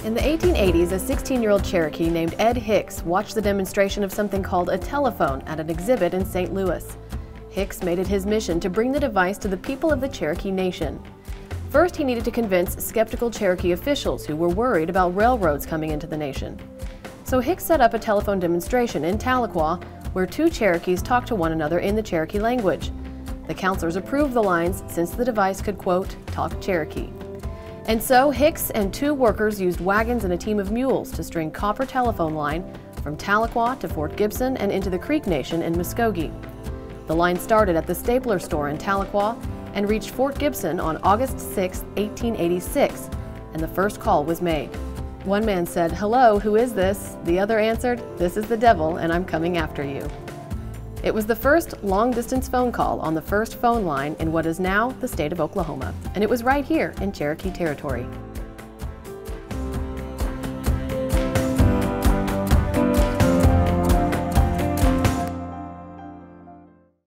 In the 1880s, a 16-year-old Cherokee named Ed Hicks watched the demonstration of something called a telephone at an exhibit in St. Louis. Hicks made it his mission to bring the device to the people of the Cherokee Nation. First, he needed to convince skeptical Cherokee officials who were worried about railroads coming into the nation. So Hicks set up a telephone demonstration in Tahlequah where two Cherokees talked to one another in the Cherokee language. The counselors approved the lines since the device could, quote, talk Cherokee. And so Hicks and two workers used wagons and a team of mules to string copper telephone line from Tahlequah to Fort Gibson and into the Creek Nation in Muskogee. The line started at the Stapler store in Tahlequah and reached Fort Gibson on August 6, 1886, and the first call was made. One man said, "Hello, who is this?" The other answered, "This is the devil, and I'm coming after you." It was the first long-distance phone call on the first phone line in what is now the state of Oklahoma, and it was right here in Cherokee territory.